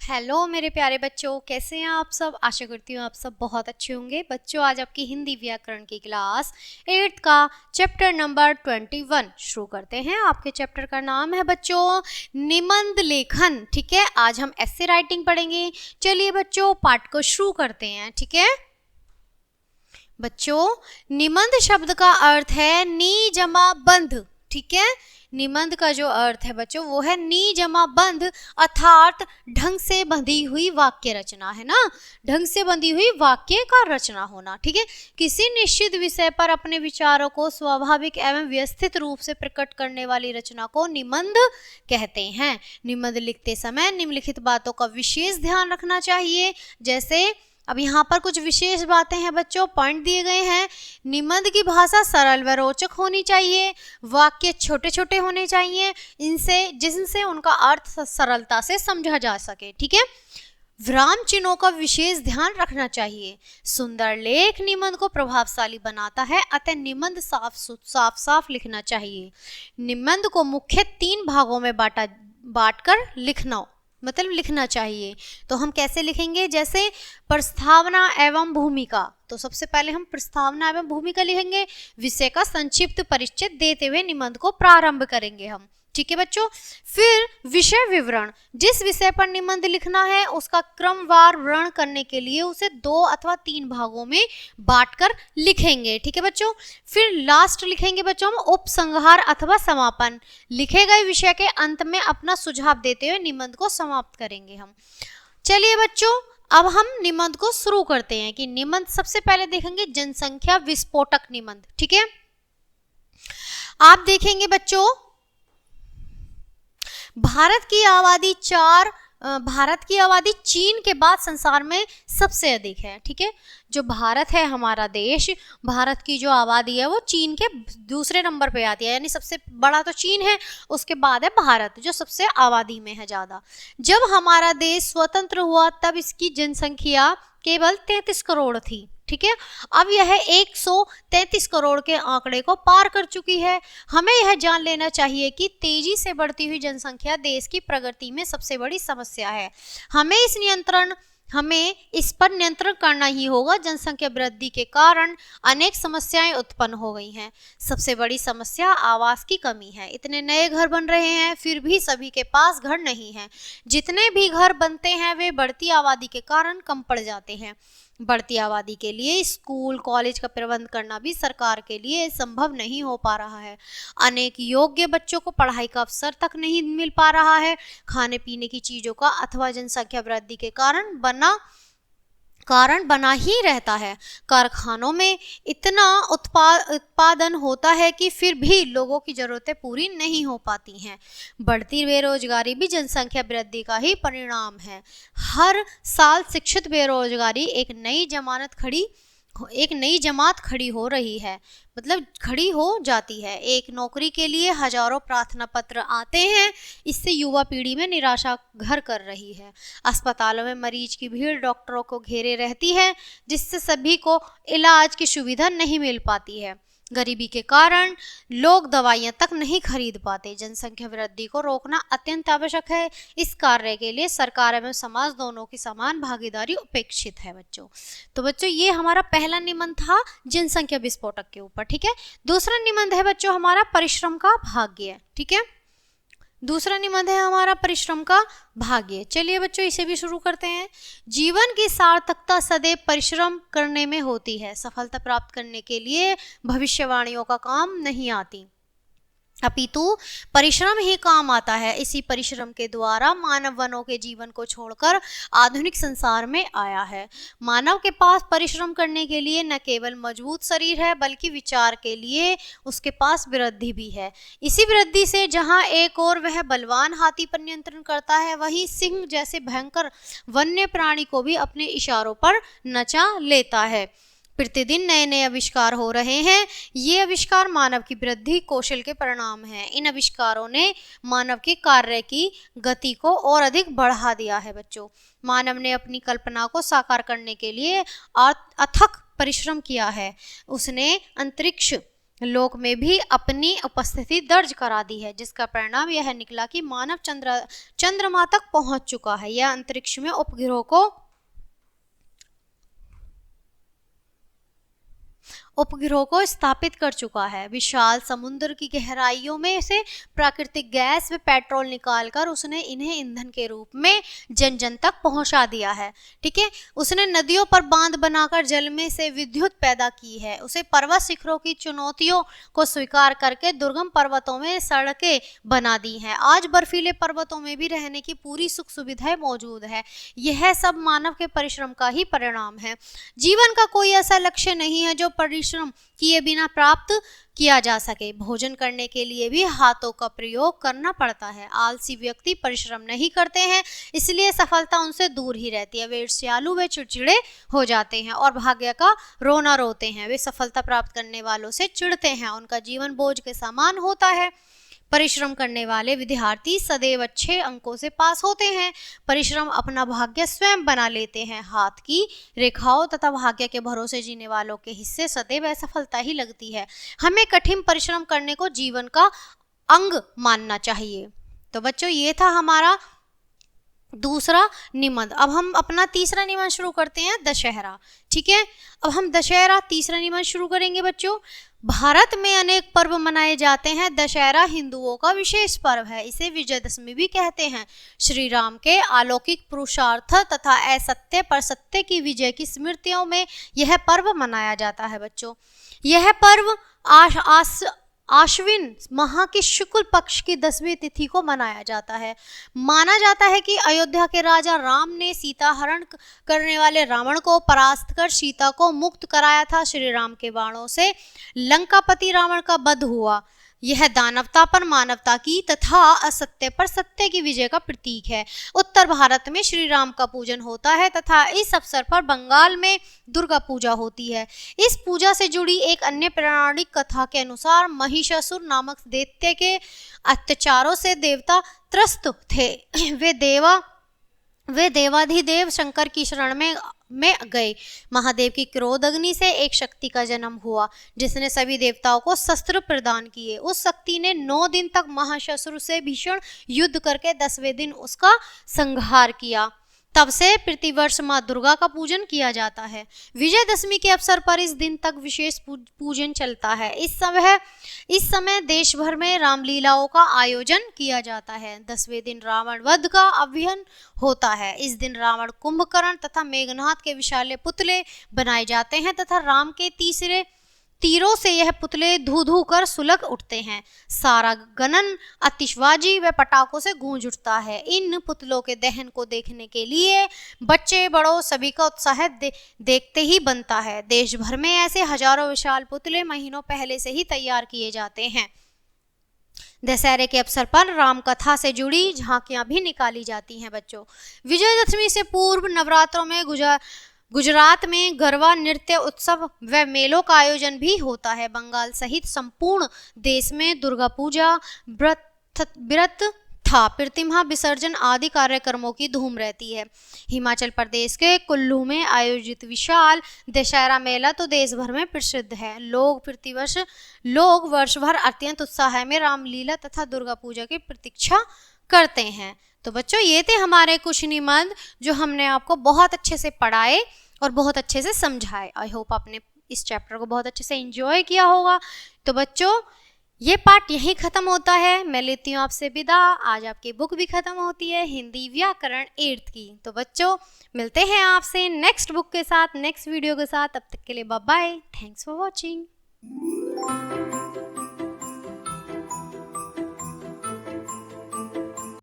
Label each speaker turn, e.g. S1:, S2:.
S1: Hello मेरे प्यारे बच्चों, कैसे हैं आप सब। आशा करती हूँ आप सब बहुत अच्छे होंगे। बच्चों, आज आपकी हिंदी व्याकरण की क्लास 8th का चैप्टर नंबर 21 शुरू करते हैं। आपके चैप्टर का नाम है बच्चों निबंध लेखन। ठीक है, आज हम ऐसे राइटिंग पढ़ेंगे। चलिए बच्चों, पाठ को शुरू करते हैं। ठीक है बच्चों, निबंध शब्द का अर्थ है नी जमा बंध। ठीक है, निबंध का जो अर्थ है बच्चों वो है नी जमा बंध, अर्थात ढंग से बंधी हुई वाक्य रचना, है ना। ढंग से बंधी हुई वाक्य का रचना होना। ठीक है, किसी निश्चित विषय पर अपने विचारों को स्वाभाविक एवं व्यवस्थित रूप से प्रकट करने वाली रचना को निबंध कहते हैं। निबंध लिखते समय निम्नलिखित बातों का विशेष ध्यान रखना चाहिए। जैसे अब यहाँ पर कुछ विशेष बातें हैं बच्चों, पॉइंट दिए गए हैं। निबंध की भाषा सरल व रोचक होनी चाहिए। वाक्य छोटे छोटे होने चाहिए जिनसे उनका अर्थ सरलता से समझा जा सके। ठीक है, विराम चिन्हों का विशेष ध्यान रखना चाहिए। सुंदर लेख निबंध को प्रभावशाली बनाता है, अतः निबंध साफ लिखना चाहिए। निबंध को मुख्य 3 भागों में बांटकर लिखना चाहिए। तो हम कैसे लिखेंगे, जैसे प्रस्तावना एवं भूमिका। तो सबसे पहले हम प्रस्तावना एवं भूमिका लिखेंगे। विषय का संक्षिप्त परिचय देते हुए निबंध को प्रारंभ करेंगे हम। ठीक है बच्चों, फिर विषय विवरण। जिस विषय पर निबंध लिखना है उसका क्रमवार वर्णन करने के लिए उसे 2 अथवा 3 भागों में बांटकर लिखेंगे। ठीक है बच्चों, फिर लास्ट लिखेंगे बच्चों हम उपसंहार अथवा समापन। लिखे गए विषय के अंत में अपना सुझाव देते हुए निबंध को समाप्त करेंगे हम। चलिए बच्चों, अब हम निबंध को शुरू करते हैं कि निबंध सबसे पहले देखेंगे जनसंख्या विस्फोटक निबंध। ठीक है, आप देखेंगे बच्चों भारत की आबादी चीन के बाद संसार में सबसे अधिक है। ठीक है, जो भारत है हमारा देश, भारत की जो आबादी है वो चीन के दूसरे नंबर पे आती है, यानी सबसे बड़ा तो चीन है, उसके बाद है भारत जो सबसे आबादी में है ज़्यादा। जब हमारा देश स्वतंत्र हुआ तब इसकी जनसंख्या केवल 33 करोड़ थी। ठीक है, अब यह 133 करोड़ के आंकड़े को पार कर चुकी है। हमें यह जान लेना चाहिए कि तेजी से बढ़ती हुई जनसंख्या देश की प्रगति में सबसे बड़ी समस्या है। हमें इस पर नियंत्रण करना ही होगा। जनसंख्या वृद्धि के कारण अनेक समस्याएं उत्पन्न हो गई हैं। सबसे बड़ी समस्या आवास की कमी है। इतने नए घर बन रहे हैं फिर भी सभी के पास घर नहीं है। जितने भी घर बनते हैं वे बढ़ती आबादी के कारण कम पड़ जाते हैं। बढ़ती आबादी के लिए स्कूल कॉलेज का प्रबंध करना भी सरकार के लिए संभव नहीं हो पा रहा है। अनेक योग्य बच्चों को पढ़ाई का अवसर तक नहीं मिल पा रहा है। खाने पीने की चीज़ों का अथवा जनसंख्या वृद्धि के कारण बना ही रहता है। कारखानों में इतना उत्पादन होता है कि फिर भी लोगों की ज़रूरतें पूरी नहीं हो पाती हैं। बढ़ती बेरोजगारी भी जनसंख्या वृद्धि का ही परिणाम है। हर साल शिक्षित बेरोजगारी एक नई जमात खड़ी हो रही है, मतलब खड़ी हो जाती है। एक नौकरी के लिए हजारों प्रार्थना पत्र आते हैं। इससे युवा पीढ़ी में निराशा घर कर रही है। अस्पतालों में मरीज की भीड़ डॉक्टरों को घेरे रहती है, जिससे सभी को इलाज की सुविधा नहीं मिल पाती है। गरीबी के कारण लोग दवाइयां तक नहीं खरीद पाते। जनसंख्या वृद्धि को रोकना अत्यंत आवश्यक है। इस कार्य के लिए सरकार एवं समाज दोनों की समान भागीदारी अपेक्षित है बच्चों। तो बच्चों ये हमारा पहला निबंध था जनसंख्या विस्फोटक के ऊपर। ठीक है, दूसरा निबंध है बच्चों हमारा परिश्रम का भाग्य। ठीक है, दूसरा निबंध है हमारा परिश्रम का भाग्य। चलिए बच्चों इसे भी शुरू करते हैं। जीवन की सार्थकता सदैव परिश्रम करने में होती है। सफलता प्राप्त करने के लिए भविष्यवाणियों का काम नहीं आती, अपितु परिश्रम ही काम आता है। इसी परिश्रम के द्वारा मानव वनों के जीवन को छोड़कर आधुनिक संसार में आया है। मानव के पास परिश्रम करने के लिए न केवल मजबूत शरीर है बल्कि विचार के लिए उसके पास वृद्धि भी है। इसी वृद्धि से जहां एक और वह बलवान हाथी पर नियंत्रण करता है, वहीं सिंह जैसे भयंकर वन्य प्राणी को भी अपने इशारों पर नचा लेता है। प्रतिदिन नए नए आविष्कार हो रहे हैं। ये आविष्कार मानव की वृद्धि कौशल के परिणाम हैं। इन आविष्कारों ने मानव के कार्य की गति को और अधिक बढ़ा दिया है बच्चों। मानव ने अपनी कल्पना को साकार करने के लिए अथक परिश्रम किया है। उसने अंतरिक्ष लोक में भी अपनी उपस्थिति दर्ज करा दी है, जिसका परिणाम यह निकला कि मानव चंद्रमा तक पहुंच चुका है। यह अंतरिक्ष में उपग्रहों को स्थापित कर चुका है। विशाल समुद्र की गहराइयों में से प्राकृतिक गैस व पेट्रोल निकालकर उसने इन्हें ईंधन के रूप में जन जन तक पहुंचा दिया है। ठीक है, उसने नदियों पर बांध बनाकर जल में से विद्युत पैदा की है। उसे पर्वत शिखरों की चुनौतियों को स्वीकार करके दुर्गम पर्वतों में सड़कें बना दी हैं। आज बर्फीले पर्वतों में भी रहने की पूरी सुख सुविधाएं मौजूद है। यह सब मानव के परिश्रम का ही परिणाम है। जीवन का कोई ऐसा लक्ष्य नहीं है जो परिश्रम किए बिना प्राप्त किया जा सके। भोजन करने के लिए भी हाथों का प्रयोग करना पड़ता है। आलसी व्यक्ति परिश्रम नहीं करते हैं, इसलिए सफलता उनसे दूर ही रहती है। वे ईर्ष्यालु व चिड़चिड़े हो जाते हैं और भाग्य का रोना रोते हैं। वे सफलता प्राप्त करने वालों से चिढ़ते हैं। उनका जीवन बोझ के समान होता है। परिश्रम करने वाले विद्यार्थी सदैव अच्छे अंकों से पास होते हैं। परिश्रम अपना भाग्य स्वयं बना लेते हैं। हाथ की रेखाओं तथा भाग्य के भरोसे जीने वालों के हिस्से सदैव असफलता ही लगती है। हमें कठिन परिश्रम करने को जीवन का अंग मानना चाहिए। तो बच्चों, ये था हमारा दूसरा निबंध। अब हम अपना तीसरा निबंध शुरू करते हैं, दशहरा। ठीक है, अब हम दशहरा तीसरा निबंध शुरू करेंगे बच्चों। भारत में अनेक पर्व मनाए जाते हैं। दशहरा हिंदुओं का विशेष पर्व है। इसे विजयदशमी भी कहते हैं। श्री राम के अलौकिक पुरुषार्थ तथा असत्य पर सत्य की विजय की स्मृतियों में यह पर्व मनाया जाता है बच्चों। यह पर्व आश्विन माह की शुक्ल पक्ष की 10वीं तिथि को मनाया जाता है। माना जाता है कि अयोध्या के राजा राम ने सीता हरण करने वाले रावण को परास्त कर सीता को मुक्त कराया था। श्री राम के बाणों से लंकापति रावण का वध हुआ। यह दानवता पर मानवता की तथा असत्य पर सत्य की विजय का प्रतीक है। उत्तर भारत में श्री राम का पूजन होता है तथा इस अवसर पर बंगाल में दुर्गा पूजा होती है। इस पूजा से जुड़ी एक अन्य पौराणिक कथा के अनुसार महिषासुर नामक दैत्य के अत्याचारों से देवता त्रस्त थे। वे देवाधिदेव शंकर की शरण में गए। महादेव की क्रोध अग्नि से एक शक्ति का जन्म हुआ, जिसने सभी देवताओं को शस्त्र प्रदान किए। उस शक्ति ने 9 दिन तक महिषासुर से भीषण युद्ध करके 10वें दिन उसका संहार किया। तब से प्रतिवर्ष मां दुर्गा का पूजन किया जाता है। विजयदशमी के अवसर पर इस दिन तक विशेष पूजन चलता है। इस समय देश भर में रामलीलाओं का आयोजन किया जाता है। 10वें दिन रावण वध का अभियान होता है। इस दिन रावण, कुंभकर्ण तथा मेघनाथ के विशाल पुतले बनाए जाते हैं तथा राम के तीरों से यह पुतले धू धू कर सुलग उठते हैं। सारा गगन आतिशबाजी व पटाखों से गूंज उठता है। इन पुतलों के दहन को देखने के लिए बच्चे बड़ों सभी का उत्साह देखते ही बनता है। देश भर में ऐसे हजारों विशाल पुतले महीनों पहले से ही तैयार किए जाते हैं। दशहरे के अवसर पर राम कथा से जुड़ी झांकियां भी निकाली जाती हैं बच्चों। विजयदशमी से पूर्व नवरात्रों में गुजरात में गरबा नृत्य उत्सव व मेलों का आयोजन भी होता है। बंगाल सहित संपूर्ण देश में दुर्गा पूजा, व्रत था, प्रतिमा विसर्जन आदि कार्यक्रमों की धूम रहती है। हिमाचल प्रदेश के कुल्लू में आयोजित विशाल दशहरा मेला तो देश भर में प्रसिद्ध है। लोग वर्ष भर अत्यंत उत्साह में रामलीला तथा दुर्गा पूजा की प्रतीक्षा करते हैं। तो बच्चों, ये थे हमारे कुछ निबंध जो हमने आपको बहुत अच्छे से पढ़ाए और बहुत अच्छे से समझाए। आई होप आपने इस चैप्टर को बहुत अच्छे से एंजॉय किया होगा। तो बच्चों, ये पार्ट यहीं ख़त्म होता है। मैं लेती हूँ आपसे विदा। आज आपकी बुक भी ख़त्म होती है, हिंदी व्याकरण 8th की। तो बच्चों, मिलते हैं आपसे नेक्स्ट बुक के साथ, नेक्स्ट वीडियो के साथ। तब तक के लिए bye bye. Thanks for watching.